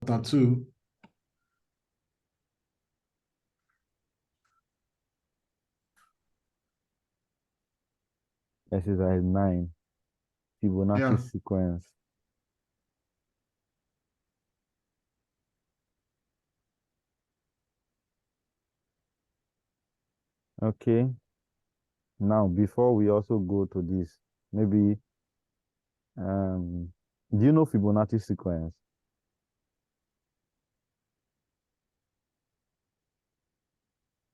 chapter 2. Exercise 9, Fibonacci Yeah, sequence. Okay, now before we also go to this, maybe do you know Fibonacci sequence?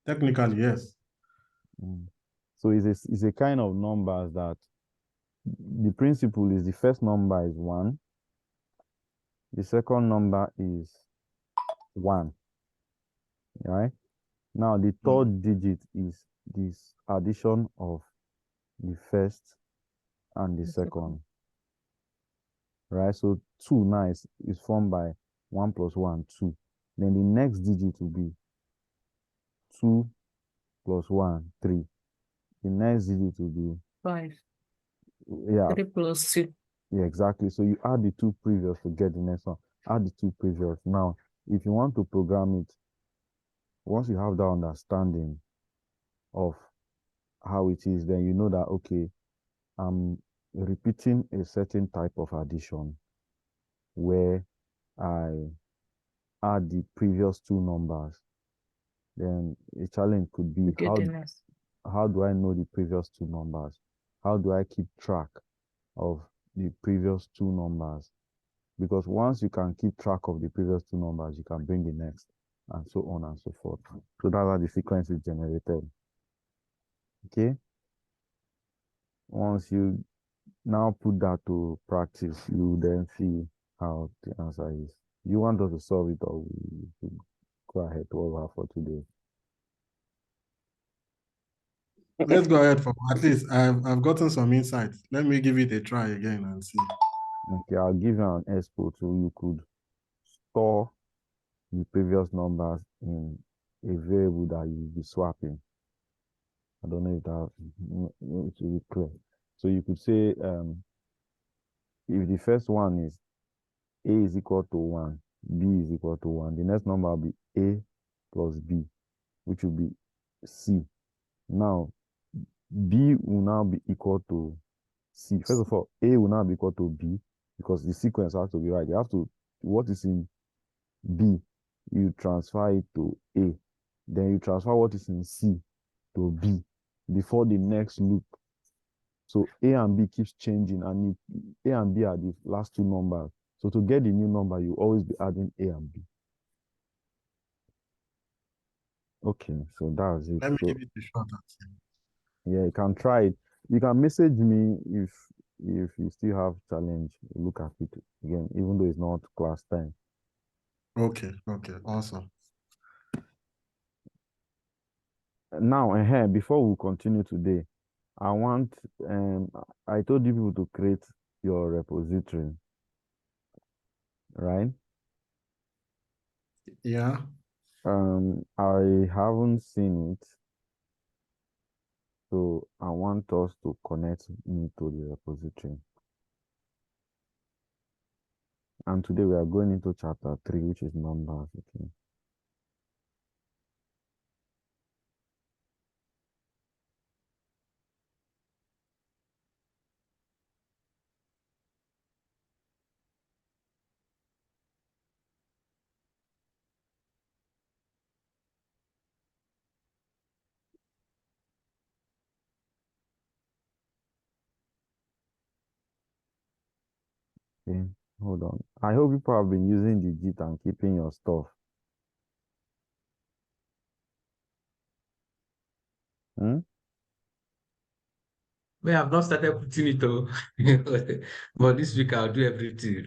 technically, yes. Mm. So it's a kind of numbers that the principle is the first number is 1, the second number is 1, right? Now the Mm. third digit is this addition of the first and the The second. second, right? So 2 now is formed by 1 plus 1, 2. Then the next digit will be 2 plus 1, 3. The next digit will be, 5. yeah, 3 plus 2. yeah, exactly. So you add the two previous to get the next one. Add the two previous. Now, if you want to program it, once you have that understanding of how it is, then you know that, okay, I'm repeating a certain type of addition where I add the previous two numbers. Then a challenge could be You get the next. how do I know the previous two numbers? How do I keep track of the previous two numbers? Because once you can keep track of the previous two numbers, you can bring the next, and so on and so forth. So that's how the sequence is generated. Okay. Once you now put that to practice, you then see how the answer is. You want us to solve it, or we should go ahead to what we have for today? Let's go ahead for at least I've gotten some insights. Let me give it a try again and see. Okay, I'll give you an expo so you could store the previous numbers in a variable that you'll be swapping. I don't know if that it will be clear. So you could say if the first one is A is equal to 1, B is equal to 1, the next number will be A plus B, which will be C. Now, B will now be equal to C. First of all, A will now be equal to B because the sequence has to be right. You have to, what is in B, you transfer it to A. Then you transfer what is in C to B before the next loop. So A and B keeps changing, and A and B are the last two numbers. So to get the new number, you always be adding A and B. Okay, so that's it. Let me So give it a shot and see. yeah, you can try it. You can message me if you still have challenge. Look at it again, even though it's not class time. Okay, awesome. Now, before we continue today, I want I told you people to create your repository, right? Yeah. I haven't seen it, so I want us to connect me to the repository. And today we are going into chapter 3, which is numbers. Okay. Okay, hold on. I hope people have been using the Git and keeping your stuff. Hmm? Well, I've not started putting it on, but this week I'll do everything.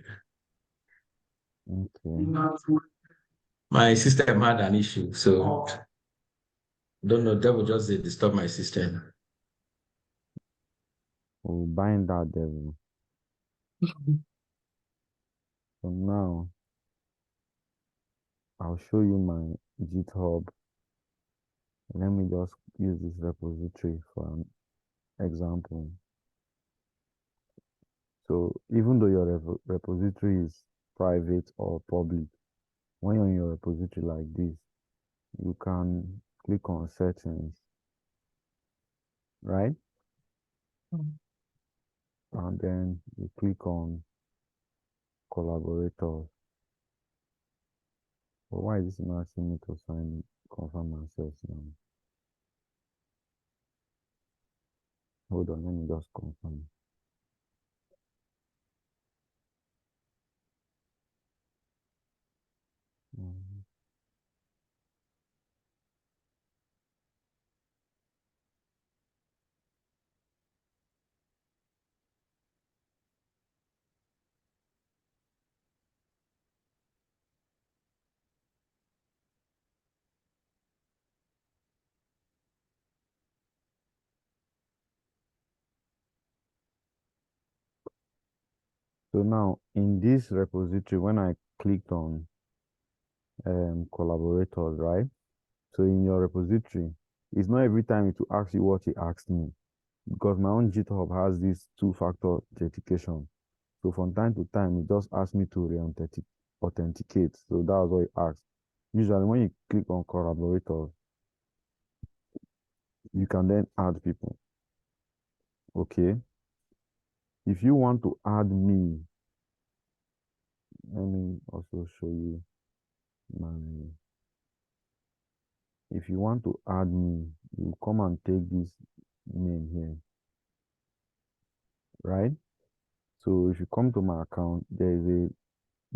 Okay. My system had an issue, so don't know. That will just disturb my system. We'll bind that devil. So now I'll show you my GitHub. Let me just use this repository for an example. So even though your repository is private or public, When you're in your repository like this, you can click on settings, right? And then you click on collaborators. But why is this not asking me to confirm myself now? Hold on, let me just confirm. Mhm. So now in this repository, when I clicked on collaborators, right? So in your repository, it's not every time it will ask you what it asked me, because my own GitHub has this two-factor authentication. So from time to time, it just asks me to authenticate. So that was what it asked. Usually when you click on collaborators, you can then add people. Okay. If you want to add me, let me also show you my, if you want to add me, you come and take this name here, right? So if you come to my account, there is a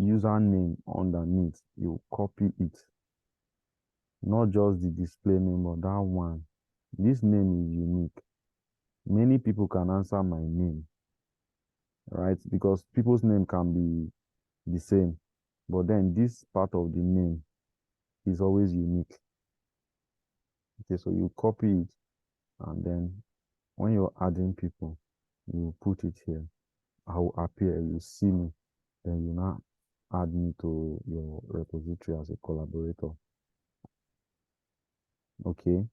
username underneath. You copy it, not just the display name, but that one. This name is unique. Many people can answer my name, right? Because people's name can be the same, but then this part of the name is always unique. Okay, so you copy it, and then when you're adding people, you put it here. I will appear, you see me, then you now add me to your repository as a collaborator. Okay,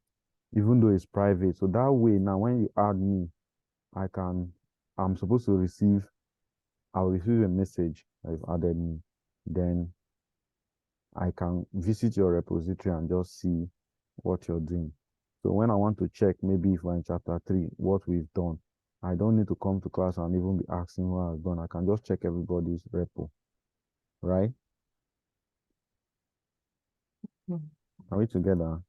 even though it's private. So that way, now when you add me, I'm supposed to I'll receive a message that you've added me. Then I can visit your repository and just see what you're doing. So when I want to check, maybe if we're in chapter 3, what we've done, I don't need to come to class and even be asking what I've done. I can just check everybody's repo, right? Are we together?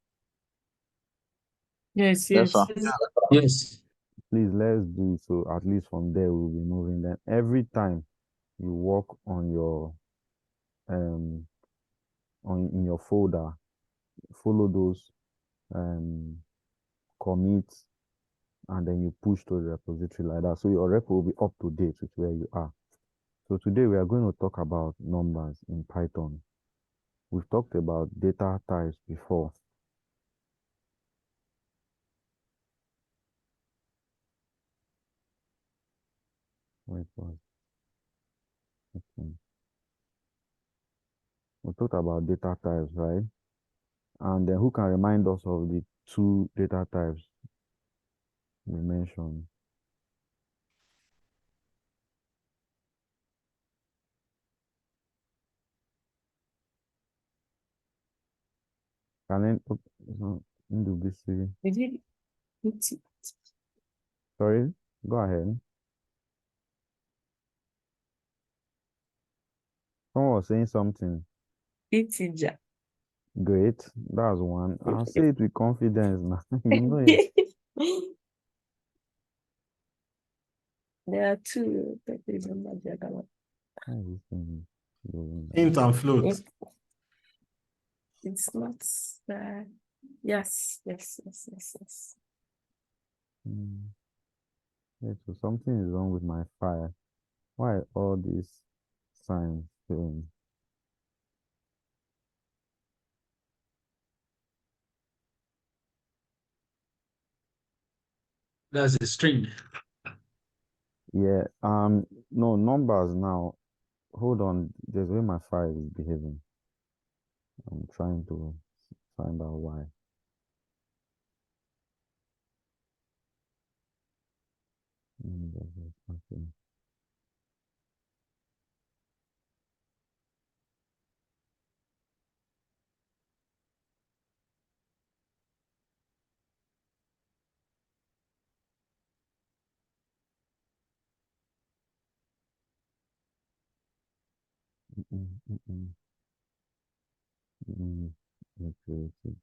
Yes, Yes, yes. sir. Yes. Please, let's do it. So at least from there, we'll be moving. Then every time you work on your um in your folder, follow those commits, and then you push to the repository like that. So your repo will be up to date with where you are. So today we are going to talk about numbers in Python. We've talked about data types before. Wait, pause. Okay. We talked about data types, right? And then who can remind us of the two data types we mentioned? Can I, NWBC, We did it. sorry, go ahead. Someone was saying something. Integer. Great. That's one. I'll say it with confidence now. You know it. There are two. But they don't know the other one. How is this thing going down? Int and float. It's not. Yes, yes, yes, yes, yes. Yeah, so something is wrong with my file. Why are all these signs showing? That's a string. Yeah, no, numbers now. Hold on, there's where my file is behaving. I'm trying to find out why. Okay. Okay.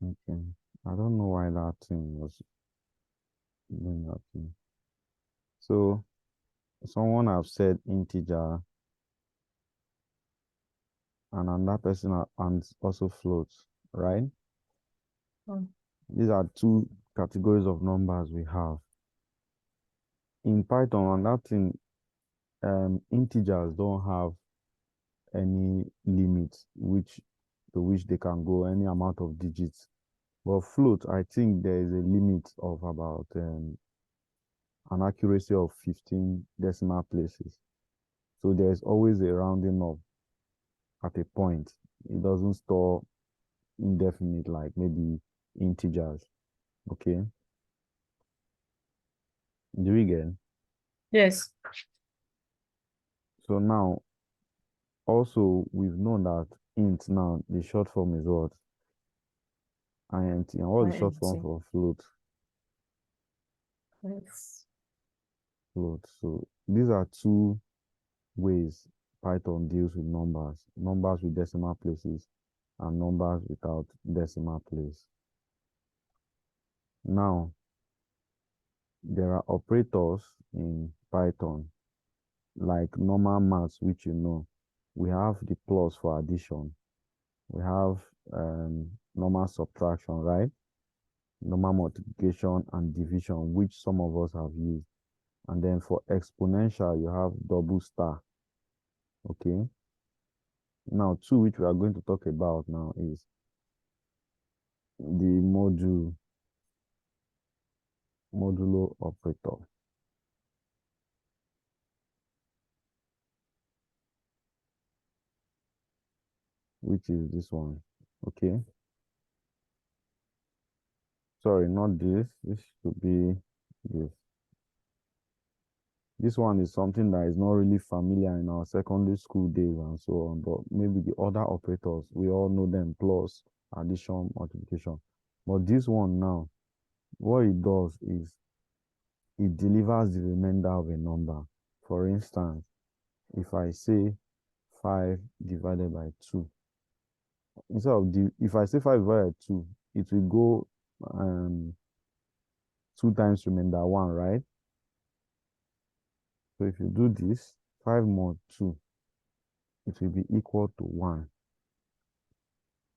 Okay. I don't know why that thing was doing that thing. So someone have said integer and another person and also floats, right? These are two categories of numbers we have. In Python, and that thing, integers don't have any limit to which they can go, any amount of digits. But float, I think there is a limit of about an accuracy of 15 decimal places. So there's always a rounding up at a point. It doesn't store indefinite like maybe integers. Okay. Do we get? Yes. So now, also, we've known that int now, the short form is what? Int. And what is the short form INT. for float? Yes. Float. So these are two ways Python deals with numbers. Numbers with decimal places and numbers without decimal place. Now, there are operators in Python, like normal maths, which you know. We have the plus for addition. We have normal subtraction, right? Normal multiplication and division, which some of us have used. And then for exponential, you have double star. Okay. Now, two which we are going to talk about now is the modulo operator. Which is this one. Okay. Sorry, not this. This should be this. This one is something that is not really familiar in our secondary school days and so on, but maybe the other operators, we all know them, plus, addition, multiplication. But this one now, what it does is it delivers the remainder of a number. For instance, if I say 5 divided by 2, instead of if I say 5 divided by 2, it will go 2 times remainder 1, right? So if you do this, 5 more 2, it will be equal to 1.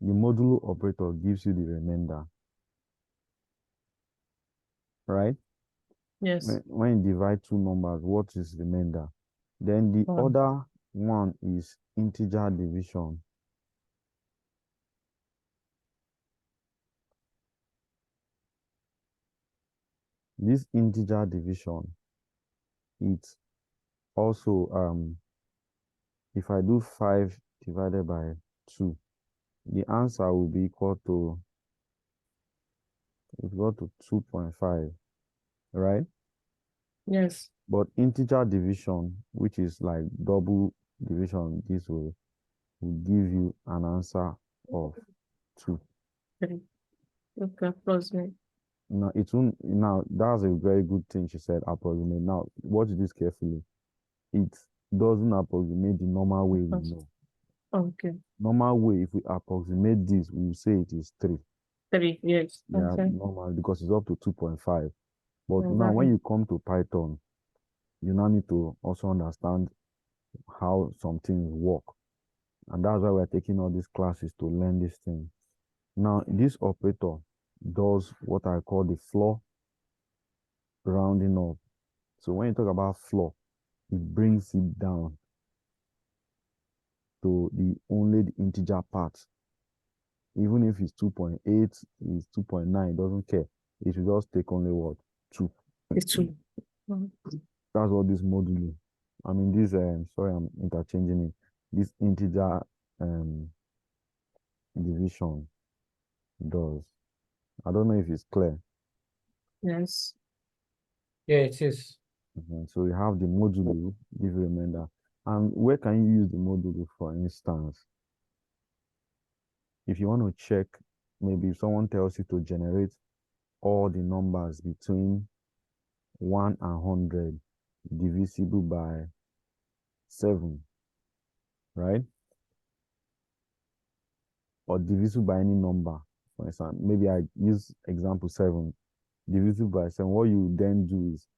The modulo operator gives you the remainder, right? Yes. When you divide two numbers, what is remainder? Then the other one is integer division. This integer division, it's also, if I do 5 divided by 2, the answer will be equal to 2.5, right? Yes. But integer division, which is like double division this way, will give you an answer of 2. Okay. Approximate. Now that's a very good thing she said, approximate. Now watch this carefully. It doesn't approximate the normal way we know. Okay. Normal way, if we approximate this, we will say it is 3. 3, yes. Yeah, Okay. normal, because it's up to 2.5. But now Exactly. when you come to Python, you now need to also understand how some things work. And that's why we're taking all these classes to learn this thing. Now, this operator does what I call the floor rounding up. So when you talk about floor, it brings it down to only the integer part. Even if it's 2.8, it's 2.9, it doesn't care. It will just take only what? 2. It's 2. That's what this modulo. I mean, this, sorry, I'm interchanging it. This integer division does. I don't know if it's clear. Yes. Yeah, it is. So we have the modulo, give you remainder, And where can you use the modulo, for instance? If you want to check, maybe if someone tells you to generate all the numbers between 1 and 100 divisible by 7, right? Or divisible by any number. For instance, maybe I use example 7, divisible by 7. What you then do is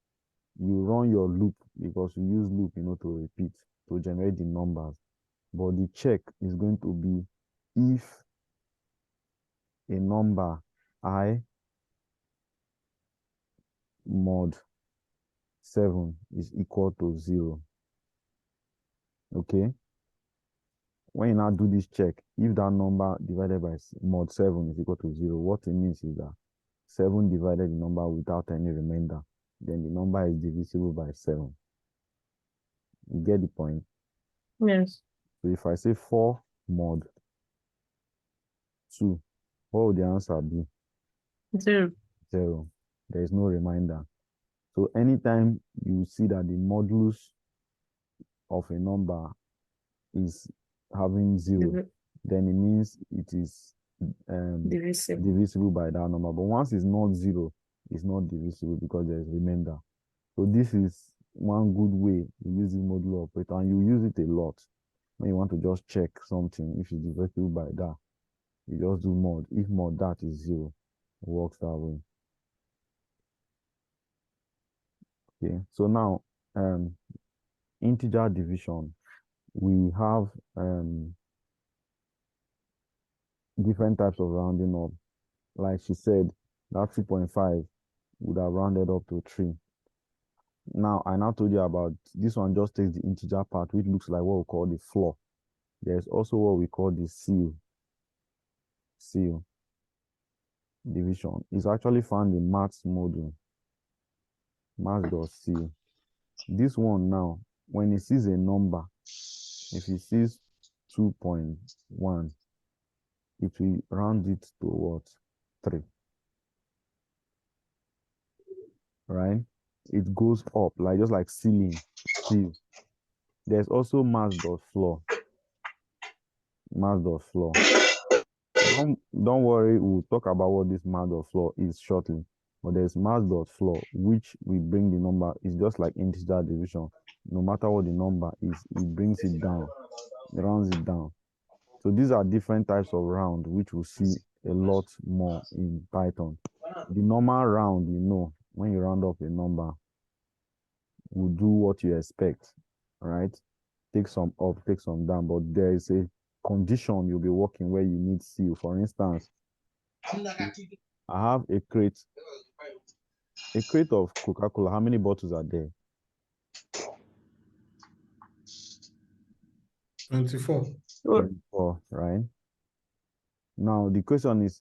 you run your loop, because you use loop, to repeat, to generate the numbers. But the check is going to be if a number I mod 7 is equal to 0. Okay? When you now do this check, if that number divided by mod 7 is equal to 0, what it means is that 7 divided the number without any remainder, then the number is divisible by 7. You get the point? Yes. So if I say 4 mod 2, what would the answer be? 0. 0. There is no remainder. So anytime you see that the modulus of a number is having 0, then it means it is Divisible. divisible by that number. But once it's not 0, it's not divisible because there is remainder. So this is one good way to use the modulo operator, and you use it a lot when you want to just check something. If it's divisible by that, you just do mod. If mod that is 0, it works that way. Okay, so now integer division, we have different types of rounding up. Like she said, that 2.5 would have rounded up to 3. Now, I now told you about this one, just takes the integer part, which looks like what we call the floor. There's also what we call the seal division. It's actually found in maths module, maths.seal. This one now, when it sees a number, if it sees 2.1, it will round it to what? 3. Right? It goes up, just like seal. There's also maths.floor. Maths.floor. Don't worry, we'll talk about what this maths.floor is shortly. But there's maths.floor, which we bring the number. It's just like integer division. No matter what the number is, it brings it down. It rounds it down. So these are different types of round, which we'll see a lot more in Python. The normal round, when you round up a number, will do what you expect, right? Take some up, take some down, but there is a condition you'll be working where you need seal. For instance, I have a crate of Coca-Cola. How many bottles are there? 24. 24, right? Now, the question is,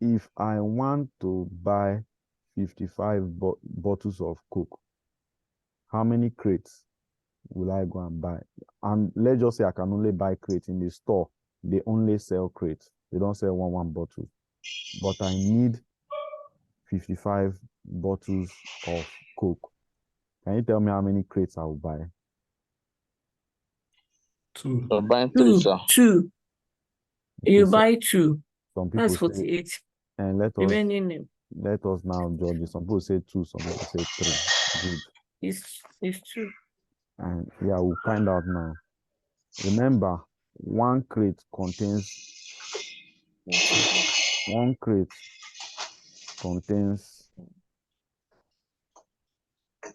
if I want to buy 55 bottles of Coke, how many crates will I go and buy? And let's just say I can only buy crates in the store. They only sell crates. They don't sell one bottle. But I need 55 bottles of Coke. Can you tell me how many crates I will buy? 2. You're buying 3, sir. 2. You Okay, buy 2. Some people That's say, 48. and let Remaining us now judge it. Some people say 2, some people say 3. Good. is 2. And yeah, we'll find out now. Remember, one crate contains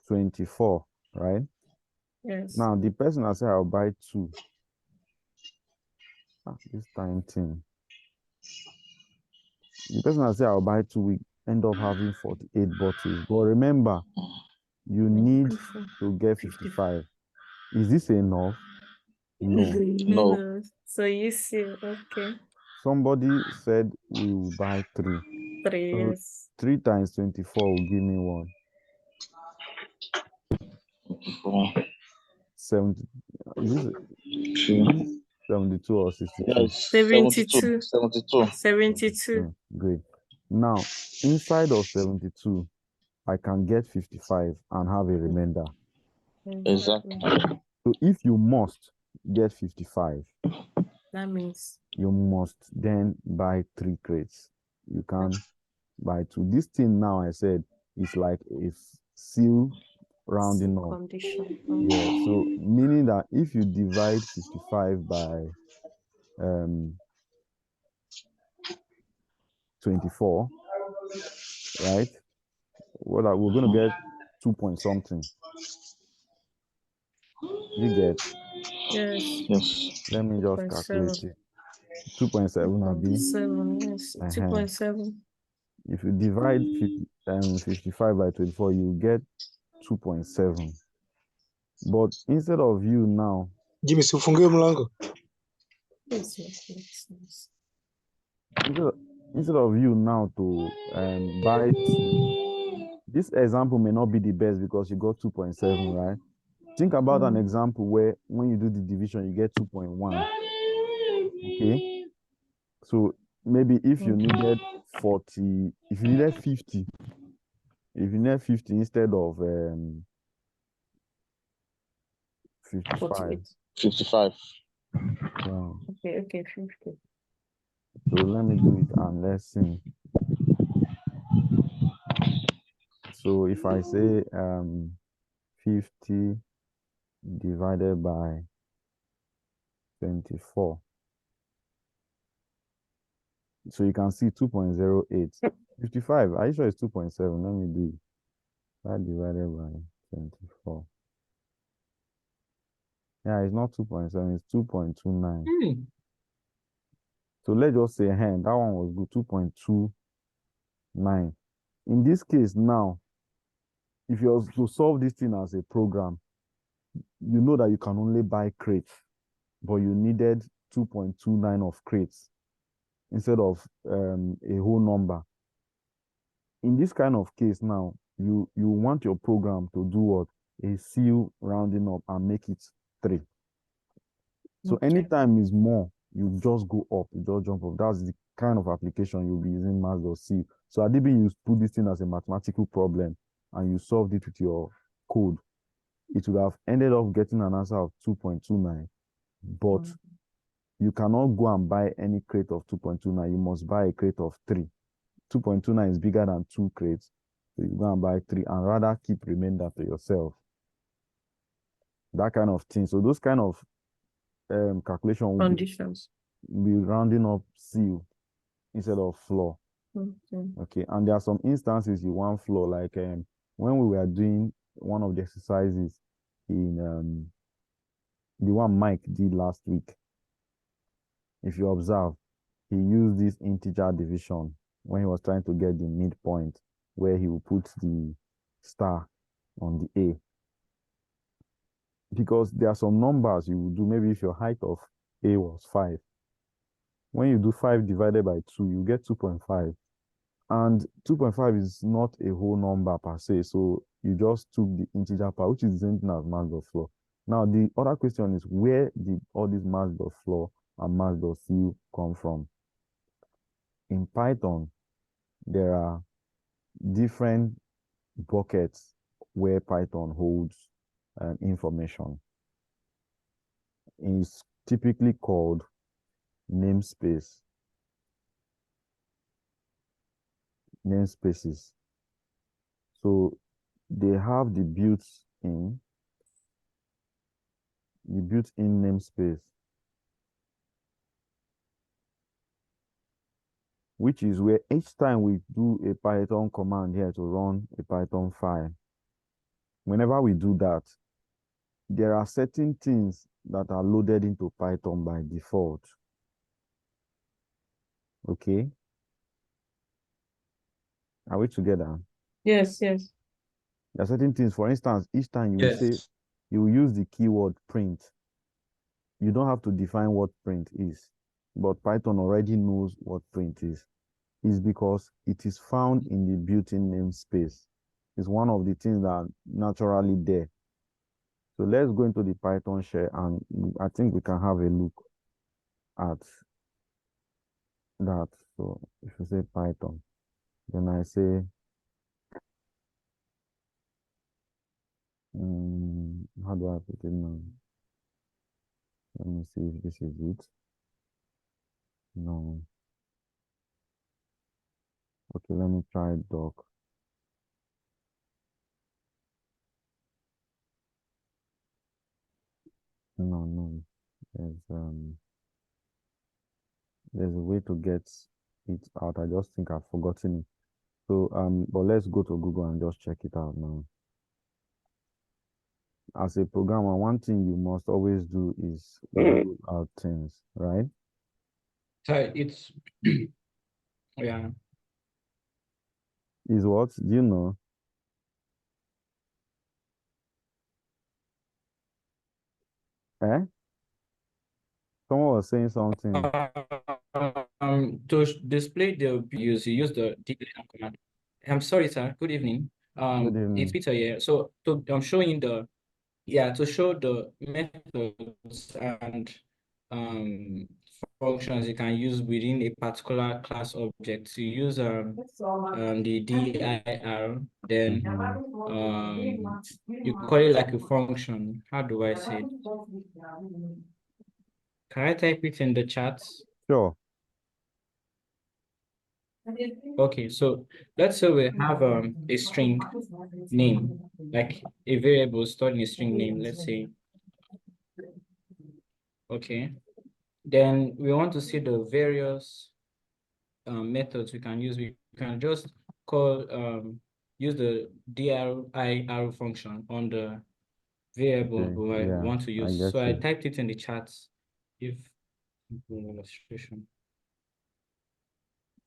24, right? Yes. Now, the person that said I'll buy 2. This time thing. The person that said I'll buy 2, we end up having 48 bottles. But remember, you need to get 55. Is this enough? No. No. So you see, okay. Somebody said we will buy 3. 3, So yes. 3 times 24 will give me what? 70. Is this 72 or 62? Yes, 72. 72. 72. Great. Now, inside of 72, I can get 55 and have a remainder. Exactly. So if you must get 55, That means you must then buy 3 crates. You can buy 2. This thing now I said is like a seal rounding up. condition. Yeah, so meaning that if you divide 55 by 24, right? We're going to get 2 point something. You get, Yes. Yes. let me just 2.7. calculate it. 2.7 Abi. 2.7, yes. 2.7. If you divide 55 by 24, you get 2.7. But instead of you now, Jimmy, si ufungue mlango. Yes, yes, yes. instead of you now to buy 2, this example may not be the best because you got 2.7, right? Think about an example where when you do the division, you get 2.1. Okay. So maybe if you needed 40, if you needed 50, instead of 55. 48. 55. Yeah. Okay, 50. So let me do it and let's see. So if I say 50 divided by 24. So you can see 2.08. 55. Are you sure it's 2.7? Let me do it. That divided by 24. Yeah, it's not 2.7, it's 2.29. So let's just say, that one was good, 2.29. In this case now, if you are to solve this thing as a program, you know that you can only buy crates, but you needed 2.29 of crates instead of a whole number. In this kind of case now, you want your program to do what? A seal rounding up and make it 3. So anytime is more, you just go up, you just jump up. That's the kind of application you'll be using math.c. So Adibi, you put this thing as a mathematical problem and you solved it with your code. It would have ended up getting an answer of 2.29, but you cannot go and buy any crate of 2.29. You must buy a crate of 3. 2.29 is bigger than 2 crates. So you go and buy 3 and rather keep remainder to yourself. That kind of thing. So those kind of calculation will Conditions. be rounding up seal instead of floor. Okay. And there are some instances you want floor, like when we were doing one of the exercises in the one Mike did last week. If you observe, he used this integer division when he was trying to get the midpoint, where he will put the star on the A. Because there are some numbers you will do, maybe if your height of A was 5, when you do 5 divided by 2, you get 2.5. And 2.5 is not a whole number per se, so you just took the integer part, which is the same thing as mass.floor. Now, the other question is, where did all this mass.floor and mass.cu come from? In Python, there are different buckets where Python holds information. It's typically called namespaces. So they have the built-in namespace, which is where each time we do a Python command here to run a Python file, whenever we do that, there are certain things that are loaded into Python by default. Okay? Are we together? Yes, yes. There are certain things, for instance, each time you will say, Yes. you will use the keyword print. You don't have to define what print is, but Python already knows what print is. It's because it is found in the built-in namespace. It's one of the things that are naturally there. So let's go into the Python shell, and I think we can have a look at that. So if you say Python, then I say, how do I put it now? Let me see if this is it. No. Okay, let me try doc. No. There's a way to get it out. I just think I've forgotten it. So but let's go to Google and just check it out now. As a programmer, one thing you must always do is Google out things, right? So it's yeah. Is what? Do you know? Eh? Someone was saying something. To display the views, you use the DLM command. I'm sorry, sir. Good evening. Good It's evening. Peter here. So I'm showing to show the methods and functions you can use within a particular class object. You use the dir, then you call it like a function. How do I say it? Can I type it in the chat? Sure. Okay, so let's say we have a string name, like a variable stored in a string name, let's say. Okay, then we want to see the various methods we can use. We can just call use the dir function on the variable Okay. we Yeah, want to I use. get So I you. typed it in the chat. If illustration.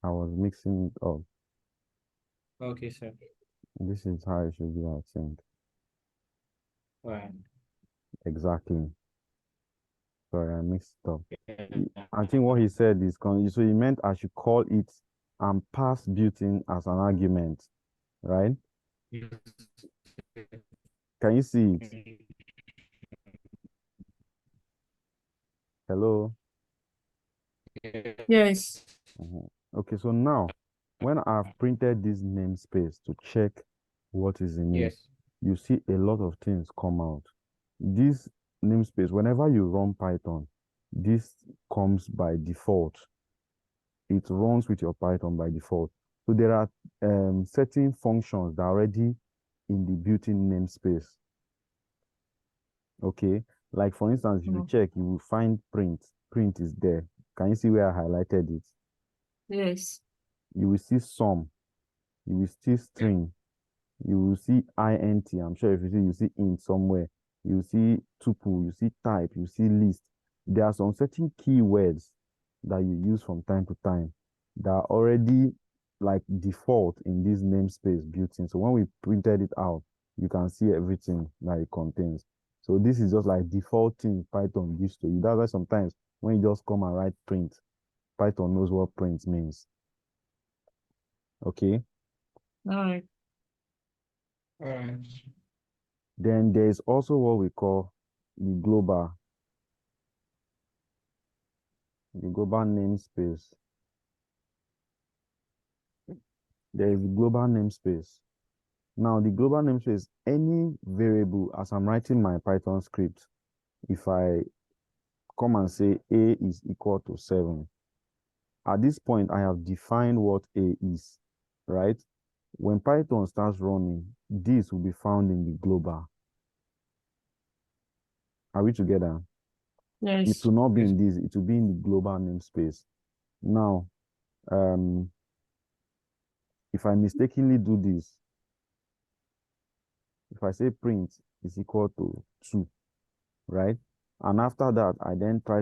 I was mixing it up. Okay, sir. This is how it should be, I think. All right. Exactly. Sorry, I mixed it up. I think what he said is, so he meant I should call it and pass built-in as an argument, right? Can you see it? Hello? Yes. Okay, so now, when I've printed this namespace to check what is in it, Yes. you see a lot of things come out. This namespace, whenever you run Python, this comes by default. It runs with your Python by default. So there are certain functions that are already in the built-in namespace. Okay, like for instance, if you check, you will find print. Print is there. Can you see where I highlighted it? Yes. You will see sum. You will see string. You will see int. I'm sure if you see int somewhere. You see tuple. You see type. You see list. There are some certain keywords that you use from time to time that are already like default in this namespace built in. So when we printed it out, you can see everything that it contains. So this is just like default thing Python gives to you. That's why sometimes when you just come and write print, Python knows what print means. Okay. All right. All right. Then there is also what we call the global namespace. There is the global namespace. Now, the global namespace, any variable, as I'm writing my Python script, if I come and say A is equal to 7, at this point, I have defined what A is, right? When Python starts running, this will be found in the global. Are we together? It Yes. will not be in this, it will be in the global namespace. Now, if I mistakenly do this, if I say print is equal to 2, right? And after that, I then try